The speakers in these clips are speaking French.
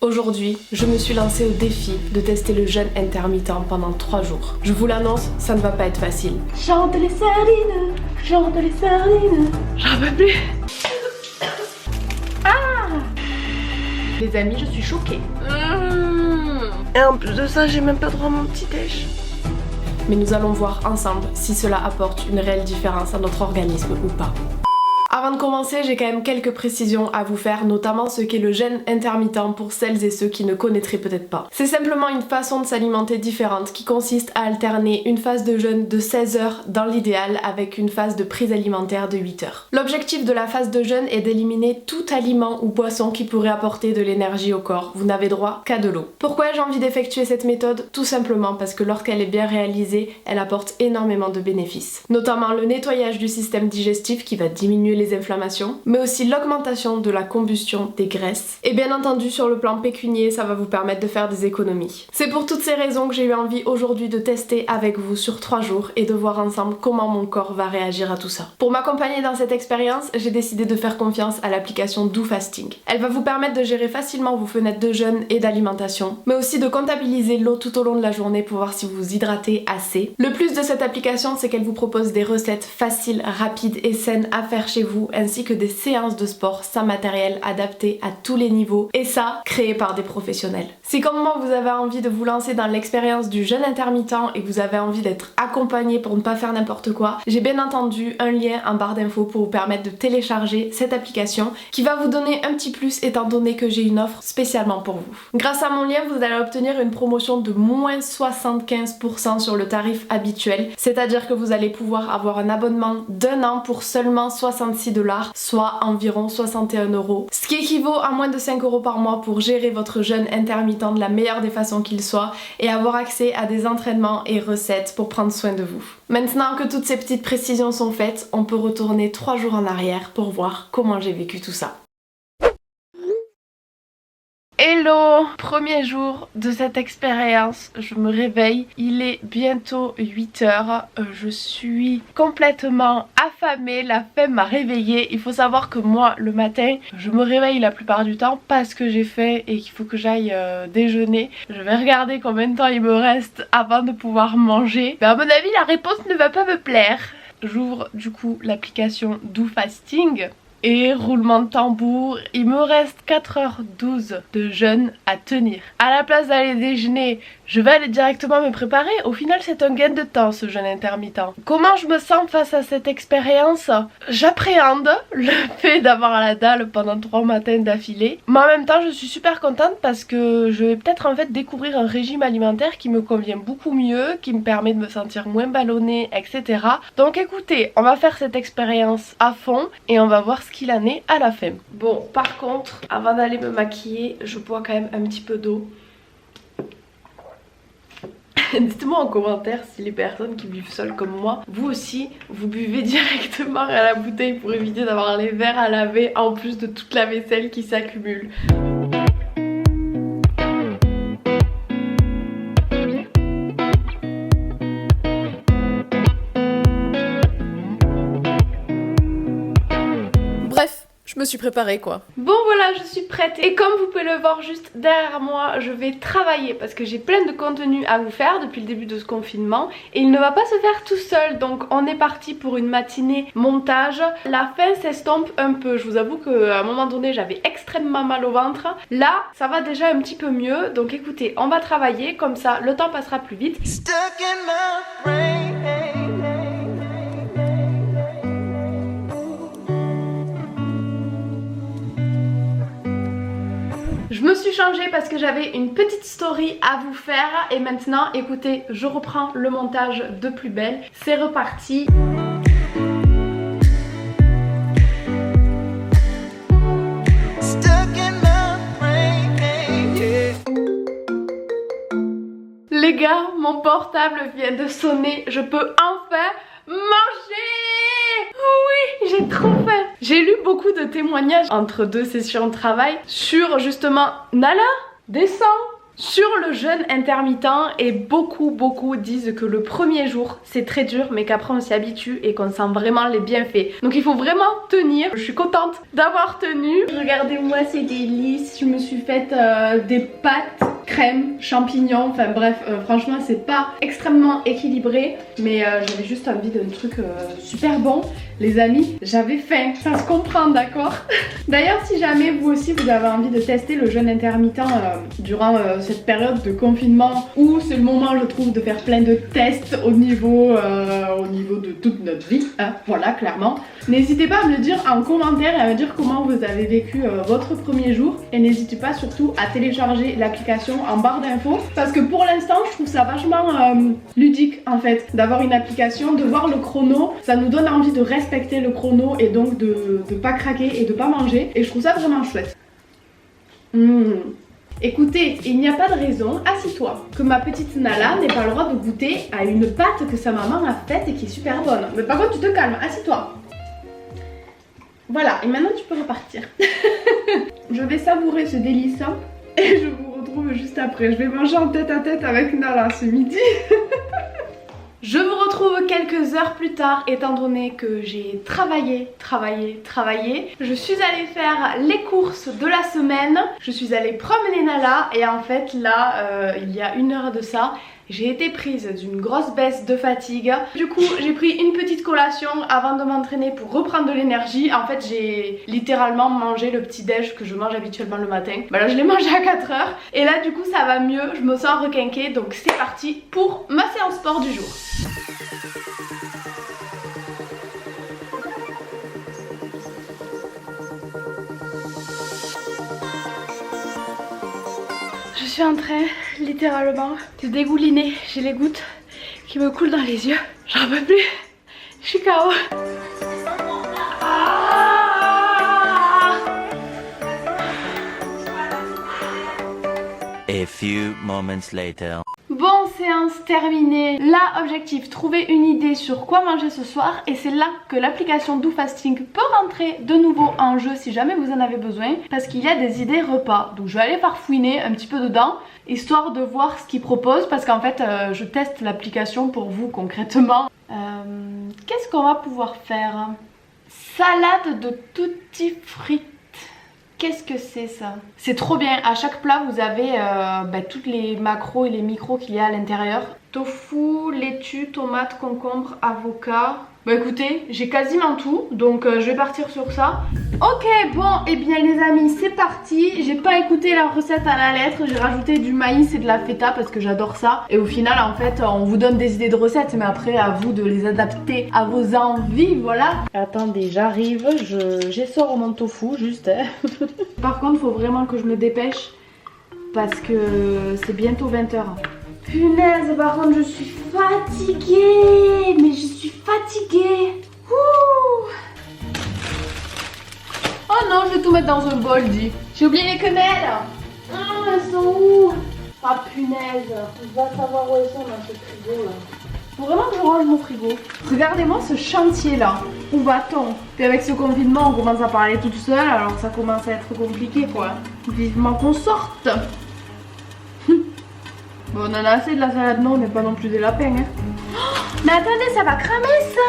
Aujourd'hui, je me suis lancée au défi de tester le jeûne intermittent pendant 3 jours. Je vous l'annonce, ça ne va pas être facile. Chante les sardines, chante les sardines. J'en peux plus. Ah! Les amis, je suis choquée. Et en plus de ça, j'ai même pas droit à mon petit déj. Mais nous allons voir ensemble si cela apporte une réelle différence à notre organisme ou pas. Avant de commencer, j'ai quand même quelques précisions à vous faire, notamment ce qu'est le jeûne intermittent pour celles et ceux qui ne connaîtraient peut-être pas. C'est simplement une façon de s'alimenter différente qui consiste à alterner une phase de jeûne de 16 heures dans l'idéal avec une phase de prise alimentaire de 8 heures. L'objectif de la phase de jeûne est d'éliminer tout aliment ou boisson qui pourrait apporter de l'énergie au corps. Vous n'avez droit qu'à de l'eau. Pourquoi j'ai envie d'effectuer cette méthode? Tout simplement parce que lorsqu'elle est bien réalisée, elle apporte énormément de bénéfices. Notamment le nettoyage du système digestif qui va diminuer les inflammations, mais aussi l'augmentation de la combustion des graisses. Et bien entendu, sur le plan pécunier, ça va vous permettre de faire des économies. C'est pour toutes ces raisons que j'ai eu envie aujourd'hui de tester avec vous sur 3 jours et de voir ensemble comment mon corps va réagir à tout ça. Pour m'accompagner dans cette expérience, j'ai décidé de faire confiance à l'application DoFasting. Elle va vous permettre de gérer facilement vos fenêtres de jeûne et d'alimentation, mais aussi de comptabiliser l'eau tout au long de la journée pour voir si vous vous hydratez assez. Le plus de cette application, c'est qu'elle vous propose des recettes faciles, rapides et saines à faire chez vous, ainsi que des séances de sport sans matériel adapté à tous les niveaux, et ça, créé par des professionnels. Si comme moi vous avez envie de vous lancer dans l'expérience du jeûne intermittent et que vous avez envie d'être accompagné pour ne pas faire n'importe quoi, j'ai bien entendu un lien en barre d'infos pour vous permettre de télécharger cette application qui va vous donner un petit plus étant donné que j'ai une offre spécialement pour vous. Grâce à mon lien, vous allez obtenir une promotion de moins 75% sur le tarif habituel, c'est-à-dire que vous allez pouvoir avoir un abonnement d'1 an pour seulement 66 $, soit environ 61 €, ce qui équivaut à moins de 5 € par mois pour gérer votre jeûne intermittent de la meilleure des façons qu'il soit et avoir accès à des entraînements et recettes pour prendre soin de vous. Maintenant que toutes ces petites précisions sont faites, on peut retourner 3 jours en arrière pour voir comment j'ai vécu tout ça. Hello! Premier jour de cette expérience, je me réveille, il est bientôt 8 h, je suis complètement affamée, la faim m'a réveillée. Il faut savoir que moi le matin, je me réveille la plupart du temps parce que j'ai faim et qu'il faut que j'aille déjeuner. Je vais regarder combien de temps il me reste avant de pouvoir manger, mais à mon avis la réponse ne va pas me plaire. J'ouvre du coup l'application DoFasting. Et roulement de tambour, il me reste 4h12 de jeûne à tenir. À la place d'aller déjeuner, je vais aller directement me préparer. Au final, c'est un gain de temps ce jeûne intermittent. Comment je me sens face à cette expérience? J'appréhende le fait d'avoir la dalle pendant 3 matins d'affilée. Mais en même temps, je suis super contente parce que je vais peut-être en fait découvrir un régime alimentaire qui me convient beaucoup mieux, qui me permet de me sentir moins ballonnée, etc. Donc écoutez, on va faire cette expérience à fond et on va voir ce qu'il en est à la fin. Bon, par contre, avant d'aller me maquiller, je bois quand même un petit peu d'eau. Dites-moi en commentaire si les personnes qui buvent seules comme moi, vous aussi, vous buvez directement à la bouteille pour éviter d'avoir les verres à laver en plus de toute la vaisselle qui s'accumule. Bref, je me suis préparée quoi. Bon voilà, je suis prête et comme vous pouvez le voir juste derrière moi, je vais travailler parce que j'ai plein de contenu à vous faire depuis le début de ce confinement et il ne va pas se faire tout seul, donc on est parti pour une matinée montage. La faim s'estompe un peu, je vous avoue qu'à un moment donné j'avais extrêmement mal au ventre. Là, ça va déjà un petit peu mieux, donc écoutez, on va travailler comme ça, le temps passera plus vite. Je me suis changée parce que j'avais une petite story à vous faire et maintenant écoutez, je reprends le montage de plus belle, c'est reparti. Les gars, mon portable vient de sonner, je peux enfin manger! Oui, j'ai trop faim. J'ai lu beaucoup de témoignages entre 2 sessions de travail sur justement Nala, descends, Sur le jeûne intermittent, et beaucoup disent que le premier jour c'est très dur mais qu'après on s'y habitue et qu'on sent vraiment les bienfaits. Donc il faut vraiment tenir. Je suis contente d'avoir tenu. Regardez-moi ces délices. Je me suis faite des pâtes crème, champignons, enfin bref, franchement c'est pas extrêmement équilibré mais j'avais juste envie d'un truc super bon. Les amis, j'avais faim, ça se comprend, d'accord? D'ailleurs, si jamais vous aussi vous avez envie de tester le jeûne intermittent durant cette période de confinement où c'est le moment, je trouve, de faire plein de tests au niveau de toute notre vie, hein, voilà, clairement. N'hésitez pas à me le dire en commentaire et à me dire comment vous avez vécu votre premier jour. Et n'hésitez pas surtout à télécharger l'application en barre d'infos parce que pour l'instant, je trouve ça vachement ludique en fait d'avoir une application, de voir le chrono. Ça nous donne envie de respecter le chrono et donc de pas craquer et de pas manger. Et je trouve ça vraiment chouette. Écoutez, il n'y a pas de raison, assis-toi, que ma petite Nala n'ait pas le droit de goûter à une pâte que sa maman a faite et qui est super bonne. Mais par contre, tu te calmes, assis-toi. Voilà, et maintenant tu peux repartir. Je vais savourer ce délice et je vous retrouve juste après. Je vais manger en tête à tête avec Nala ce midi. Je vous retrouve quelques heures plus tard étant donné que j'ai travaillé. Je suis allée faire les courses de la semaine. Je suis allée promener Nala et en fait là, il y a une heure de ça, j'ai été prise d'une grosse baisse de fatigue. Du coup, j'ai pris une petite collation avant de m'entraîner pour reprendre de l'énergie. En fait, j'ai littéralement mangé le petit déj que je mange habituellement le matin. Bah là, je l'ai mangé à 4 heures. Et là, du coup, ça va mieux. Je me sens requinquée. Donc, c'est parti pour ma séance sport du jour. Je suis en train, littéralement, de dégouliner. J'ai les gouttes qui me coulent dans les yeux. J'en peux plus. Je suis KO. A few moments later. Bon, séance terminée. Là, objectif, trouver une idée sur quoi manger ce soir. Et c'est là que l'application DoFasting peut rentrer de nouveau en jeu si jamais vous en avez besoin. Parce qu'il y a des idées repas. Donc je vais aller farfouiner un petit peu dedans, histoire de voir ce qu'il propose. Parce qu'en fait, je teste l'application pour vous concrètement. Qu'est-ce qu'on va pouvoir faire? Salade de tutti frites. Qu'est-ce que c'est ça? C'est trop bien, à chaque plat vous avez toutes les macros et les micros qu'il y a à l'intérieur. Tofu, laitue, tomate, concombre, avocat. Bah écoutez, j'ai quasiment tout, donc je vais partir sur ça. Ok, bon, et bien les amis, c'est parti. J'ai pas écouté la recette à la lettre, j'ai rajouté du maïs et de la feta parce que j'adore ça. Et au final, en fait, on vous donne des idées de recettes, mais après, à vous de les adapter à vos envies, voilà. Attendez, j'arrive, j'essore mon tofu, juste. Par contre, faut vraiment que je me dépêche parce que c'est bientôt 20h. Punaise, par contre, je suis fatiguée. Mais je suis fatiguée. Ouh. Oh non, je vais tout mettre dans un bol, dis. J'ai oublié les quenelles. Elles sont où? Ah punaise, on va savoir où elles sont dans ce frigo là. Faut vraiment que je range mon frigo. Regardez-moi ce chantier là. Où va-t-on? Puis avec ce confinement, on commence à parler toute seule, alors ça commence à être compliqué quoi. Vivement qu'on sorte. Bon, on en a assez de la salade, non, on n'est pas non plus des lapins. Hein. Oh, mais attendez, ça va cramer ça.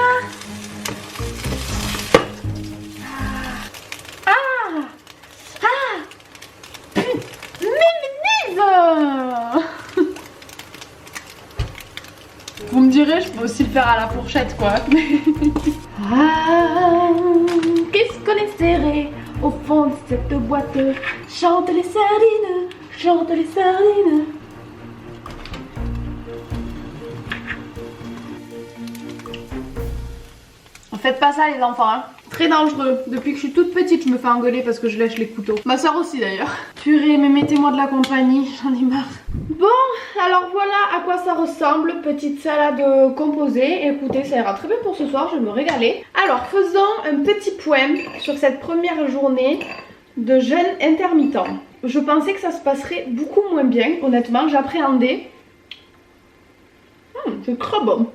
Vous me direz, je peux aussi le faire à la fourchette, quoi. Qu'est-ce qu'on essaierait au fond de cette boîte? Chante les sardines, chante les sardines. Faites pas ça les enfants, hein. Très dangereux. Depuis que je suis toute petite, je me fais engueuler parce que je lèche les couteaux. Ma soeur aussi d'ailleurs. Purée, mais mettez-moi de la compagnie, j'en ai marre. Bon, alors voilà à quoi ça ressemble. Petite salade composée. Écoutez, ça ira très bien pour ce soir, je vais me régaler. Alors, faisons un petit point sur cette première journée de jeûne intermittent. Je pensais que ça se passerait beaucoup moins bien, honnêtement, j'appréhendais. C'est très bon.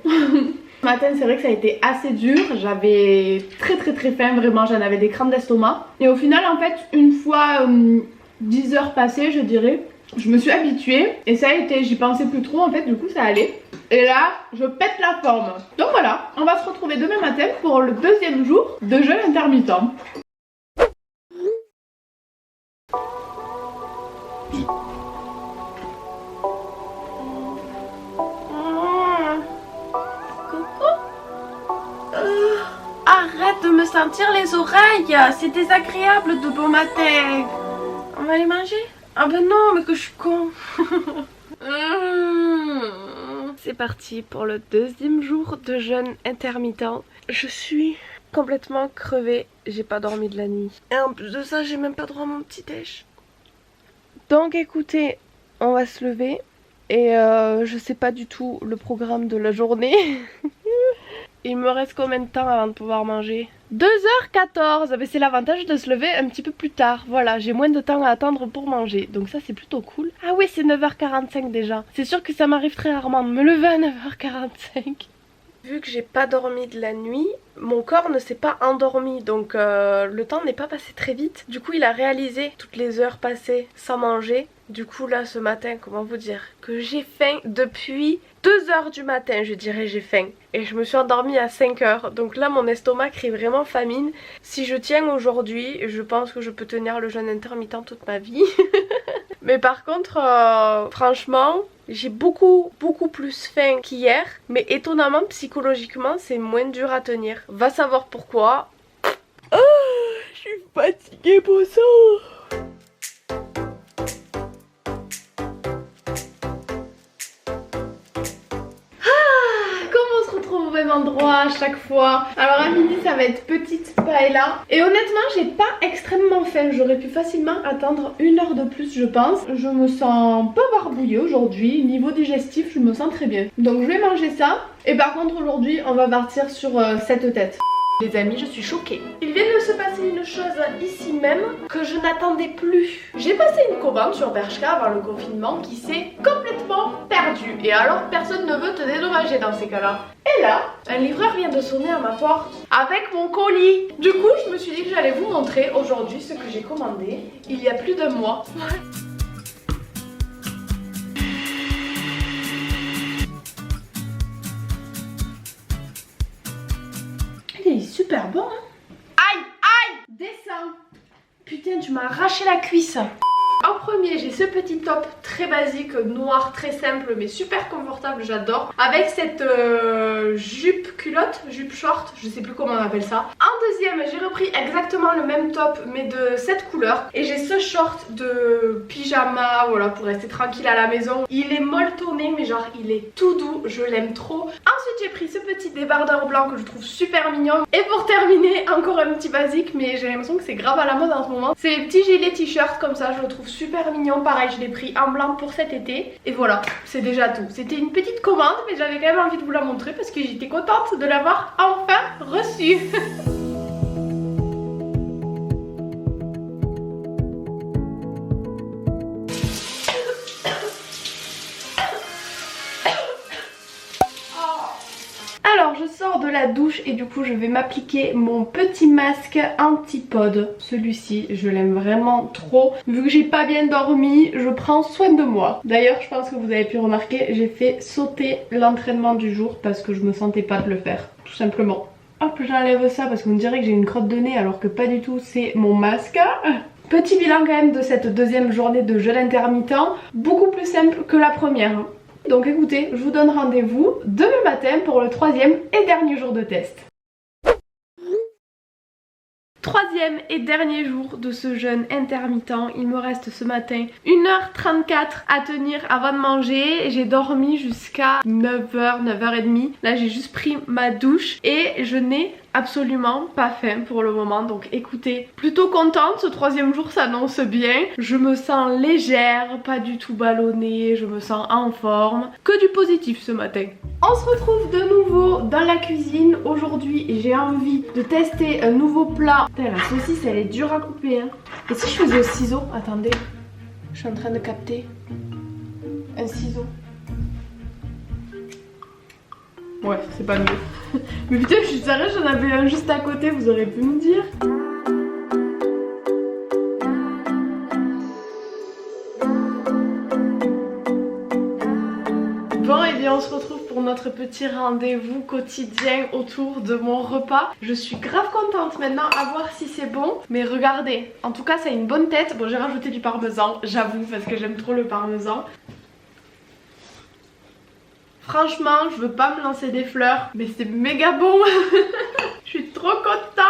Ce matin, c'est vrai que ça a été assez dur, j'avais très faim, vraiment, j'en avais des crampes d'estomac. Et au final, en fait, une fois 10 heures passées, je dirais, Je me suis habituée et ça a été, j'y pensais plus trop en fait, du coup ça allait. Et là, je pète la forme. Donc voilà, on va se retrouver demain matin pour le deuxième jour de jeûne intermittent. Arrête de me sentir les oreilles, c'est désagréable de bon matin. On va aller manger? Ah ben non, mais que je suis con. C'est parti pour le deuxième jour de jeûne intermittent. Je suis complètement crevée, j'ai pas dormi de la nuit. Et en plus de ça, j'ai même pas droit à mon petit déj. Donc écoutez, on va se lever et je sais pas du tout le programme de la journée. Il me reste combien de temps avant de pouvoir manger? 2h14, mais c'est l'avantage de se lever un petit peu plus tard. Voilà, j'ai moins de temps à attendre pour manger, donc ça c'est plutôt cool. Ah oui, c'est 9h45 déjà. C'est sûr que ça m'arrive très rarement de me lever à 9h45. Vu que j'ai pas dormi de la nuit, mon corps ne s'est pas endormi, donc le temps n'est pas passé très vite. Du coup il a réalisé toutes les heures passées sans manger. Du coup là ce matin, comment vous dire, que j'ai faim depuis 2h du matin, je dirais j'ai faim. Et je me suis endormie à 5h, donc là mon estomac crie vraiment famine. Si je tiens aujourd'hui, je pense que je peux tenir le jeûne intermittent toute ma vie. Mais par contre, franchement, j'ai beaucoup plus faim qu'hier. Mais étonnamment, psychologiquement, c'est moins dur à tenir. Va savoir pourquoi. Oh, je suis fatiguée pour ça. Au même endroit à chaque fois. Alors à midi ça va être petite paella. Et honnêtement j'ai pas extrêmement faim. J'aurais pu facilement attendre 1 heure de plus je pense. Je me sens pas barbouillée aujourd'hui. Niveau digestif je me sens très bien. Donc je vais manger ça. Et par contre aujourd'hui on va partir sur cette tête. Les amis, je suis choquée. Il vient de se passer une chose ici même que je n'attendais plus. J'ai passé une commande sur Bershka avant le confinement qui s'est complètement perdue. Et alors personne ne veut te dédommager dans ces cas-là. Et là, un livreur vient de sonner à ma porte avec mon colis. Du coup, je me suis dit que j'allais vous montrer aujourd'hui ce que j'ai commandé il y a plus d'1 mois. Il est super bon hein. Aïe aïe. Descends. Putain tu m'as arraché la cuisse. En premier j'ai ce petit top très basique, noir, très simple mais super confortable, j'adore. Avec cette jupe culotte, jupe short, je sais plus comment on appelle ça. En deuxième j'ai repris exactement le même top mais de cette couleur. Et j'ai ce short de pyjama, voilà, pour rester tranquille à la maison. Il est molletonné mais genre il est tout doux, je l'aime trop. Ensuite j'ai pris ce petit débardeur blanc que je trouve super mignon. Et pour terminer, encore un petit basique mais j'ai l'impression que c'est grave à la mode en ce moment. C'est les petits gilets t-shirt comme ça, je le trouve super mignon. Pareil, je l'ai pris en blanc pour cet été. Et voilà, c'est déjà tout. C'était une petite commande mais j'avais quand même envie de vous la montrer parce que j'étais contente de l'avoir enfin reçue. Alors je sors de la douche et du coup je vais m'appliquer mon petit masque anti-pod. Celui-ci je l'aime vraiment trop. Vu que j'ai pas bien dormi, je prends soin de moi. D'ailleurs je pense que vous avez pu remarquer, j'ai fait sauter l'entraînement du jour parce que je me sentais pas de le faire, tout simplement. Hop, j'enlève ça parce qu'on dirait que j'ai une crotte de nez alors que pas du tout, c'est mon masque. Petit bilan quand même de cette deuxième journée de jeûne intermittent, beaucoup plus simple que la première. Donc écoutez, je vous donne rendez-vous demain matin pour le 3e et dernier jour de test. 3e et dernier jour de ce jeûne intermittent. Il me reste ce matin 1h34 à tenir avant de manger. J'ai dormi jusqu'à 9h, 9h30. Là j'ai juste pris ma douche et je n'ai absolument pas faim pour le moment. Donc écoutez, plutôt contente, ce 3e jour s'annonce bien. Je me sens légère, pas du tout ballonnée, je me sens en forme. Que du positif ce matin. On se retrouve de nouveau dans la cuisine aujourd'hui et j'ai envie de tester un nouveau plat. Putain, la saucisse elle est dure à couper hein. Et si je faisais au ciseau? Attendez, je suis en train de capter un ciseau. Ouais, c'est pas mieux. Mais putain, je suis sérieuse, j'en avais un juste à côté, vous aurez pu me dire. Bon et bien on se retrouve pour notre petit rendez-vous quotidien autour de mon repas. Je suis grave contente maintenant à voir si c'est bon. Mais regardez, en tout cas ça a une bonne tête. Bon j'ai rajouté du parmesan, j'avoue parce que j'aime trop le parmesan. Franchement je veux pas me lancer des fleurs, mais c'est méga bon. Je suis trop contente.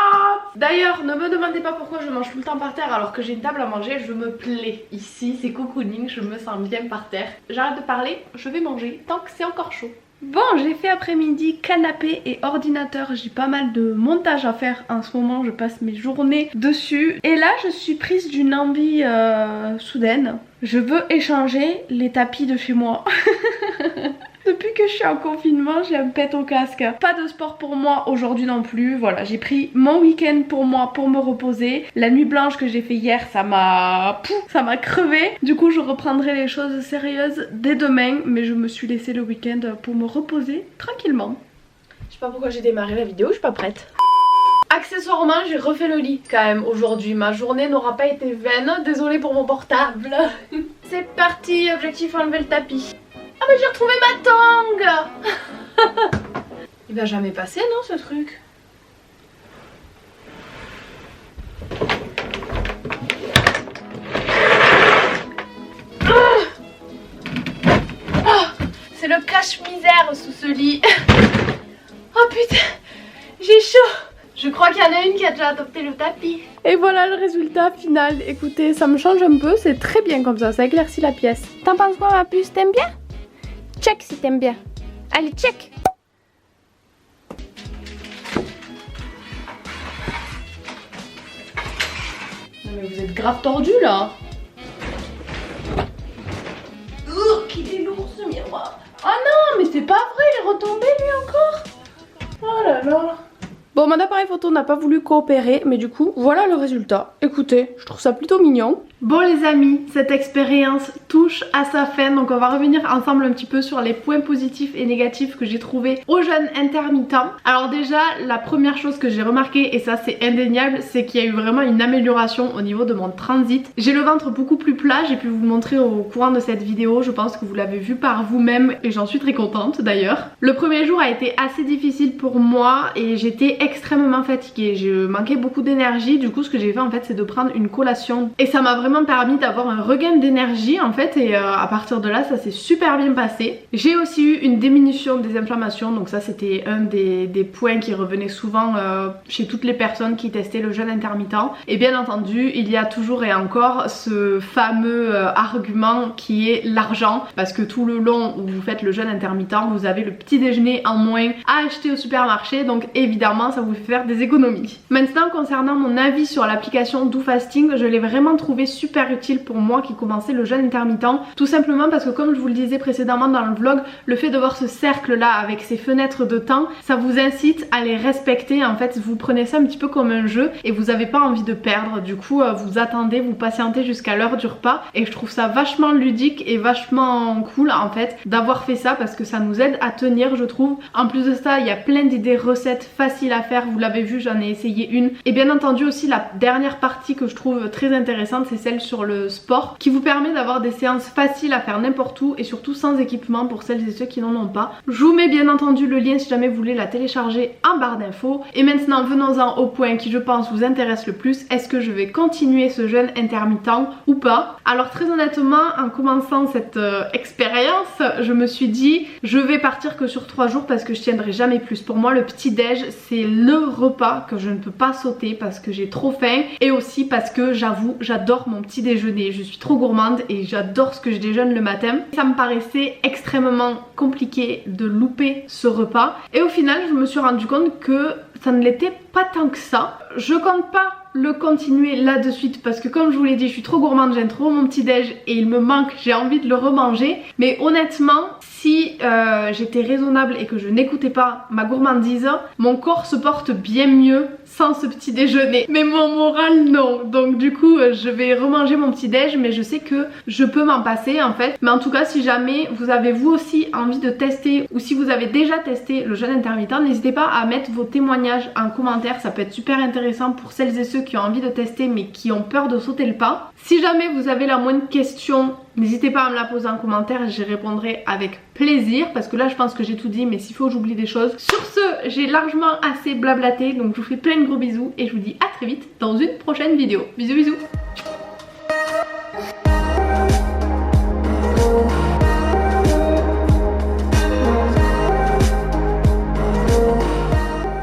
D'ailleurs ne me demandez pas pourquoi je mange tout le temps par terre alors que j'ai une table à manger. Je me plais ici, c'est cocooning, je me sens bien par terre. J'arrête de parler, je vais manger tant que c'est encore chaud. Bon j'ai fait après-midi canapé et ordinateur. J'ai pas mal de montage à faire en ce moment, je passe mes journées dessus. Et là je suis prise d'une envie soudaine. Je veux échanger les tapis de chez moi. Depuis que je suis en confinement, j'ai un pet au casque. Pas de sport pour moi aujourd'hui non plus. Voilà, j'ai pris mon week-end pour moi, pour me reposer. La nuit blanche que j'ai fait hier, ça m'a crevé. Du coup, je reprendrai les choses sérieuses dès demain. Mais je me suis laissé le week-end pour me reposer tranquillement. Je sais pas pourquoi j'ai démarré la vidéo, je suis pas prête. Accessoirement, j'ai refait le lit quand même aujourd'hui. Ma journée n'aura pas été vaine. Désolée pour mon portable. C'est parti, objectif enlever le tapis. Ah mais j'ai retrouvé ma tongue. Il va jamais passer non ce truc. C'est le cache-misère sous ce lit. Oh putain, j'ai chaud. Je crois qu'il y en a une qui a déjà adopté le tapis. Et voilà le résultat final. Écoutez, ça me change un peu, c'est très bien comme ça éclaircit la pièce. T'en penses quoi ma puce, t'aimes bien? Check si t'aimes bien. Allez, check. Non mais vous êtes grave tordu là. Qu'il est lourd ce miroir. Ah non mais c'est pas vrai, il est retombé lui encore. Oh là là. Bon mon appareil photo n'a pas voulu coopérer, mais du coup voilà le résultat. Écoutez, je trouve ça plutôt mignon. Bon les amis, cette expérience touche à sa fin, donc on va revenir ensemble un petit peu sur les points positifs et négatifs que j'ai trouvé au jeûne intermittent. Alors déjà, la première chose que j'ai remarqué, et ça c'est indéniable, c'est qu'il y a eu vraiment une amélioration au niveau de mon transit. J'ai le ventre beaucoup plus plat, j'ai pu vous montrer au courant de cette vidéo, je pense que vous l'avez vu par vous-même et j'en suis très contente d'ailleurs. Le premier jour a été assez difficile pour moi et j'étais extrêmement fatiguée, je manquais beaucoup d'énergie, du coup ce que j'ai fait en fait c'est de prendre une collation et ça m'a vraiment permis d'avoir un regain d'énergie en fait et à partir de là ça s'est super bien passé. J'ai aussi eu une diminution des inflammations, donc ça c'était un des points qui revenait souvent chez toutes les personnes qui testaient le jeûne intermittent. Et bien entendu il y a toujours et encore ce fameux argument qui est l'argent, parce que tout le long où vous faites le jeûne intermittent vous avez le petit déjeuner en moins à acheter au supermarché, donc évidemment ça vous fait faire des économies. Maintenant concernant mon avis sur l'application DoFasting, je l'ai vraiment trouvé super utile pour moi qui commençais le jeûne intermittent, tout simplement parce que comme je vous le disais précédemment dans le vlog, le fait de voir ce cercle là avec ces fenêtres de temps, ça vous incite à les respecter. En fait vous prenez ça un petit peu comme un jeu et vous n'avez pas envie de perdre, du coup vous attendez, vous patientez jusqu'à l'heure du repas et je trouve ça vachement ludique et vachement cool en fait d'avoir fait ça parce que ça nous aide à tenir je trouve. En plus de ça il y a plein d'idées recettes faciles à faire, vous l'avez vu j'en ai essayé une, et bien entendu aussi la dernière partie que je trouve très intéressante c'est celle sur le sport qui vous permet d'avoir des séances faciles à faire n'importe où et surtout sans équipement pour celles et ceux qui n'en ont pas. Je vous mets bien entendu le lien si jamais vous voulez la télécharger en barre d'infos. Et maintenant venons-en au point qui je pense vous intéresse le plus, est-ce que je vais continuer ce jeûne intermittent ou pas? Alors très honnêtement en commençant cette expérience je me suis dit je vais partir que sur 3 jours parce que je tiendrai jamais plus. Pour moi le petit déj c'est le repas que je ne peux pas sauter parce que j'ai trop faim et aussi parce que j'avoue j'adore mon petit déjeuner, je suis trop gourmande et j'adore ce que je déjeune le matin. Ça me paraissait extrêmement compliqué de louper ce repas et au final je me suis rendu compte que ça ne l'était pas tant que ça. Je compte pas le continuer là de suite parce que comme je vous l'ai dit je suis trop gourmande, j'aime trop mon petit déj et il me manque, j'ai envie de le remanger, mais honnêtement si j'étais raisonnable et que je n'écoutais pas ma gourmandise, mon corps se porte bien mieux sans ce petit déjeuner, mais mon moral non. Donc du coup je vais remanger mon petit déj, mais je sais que je peux m'en passer en fait. Mais en tout cas si jamais vous avez vous aussi envie de tester ou si vous avez déjà testé le jeûne intermittent, n'hésitez pas à mettre vos témoignages en commentaire, ça peut être super intéressant pour celles et ceux qui ont envie de tester mais qui ont peur de sauter le pas. Si jamais vous avez la moindre question, N'hésitez pas à me la poser en commentaire, j'y répondrai avec plaisir parce que là je pense que j'ai tout dit, mais s'il faut j'oublie des choses. Sur ce, j'ai largement assez blablaté, donc je vous fais plein de gros bisous et je vous dis à très vite dans une prochaine vidéo. Bisous bisous.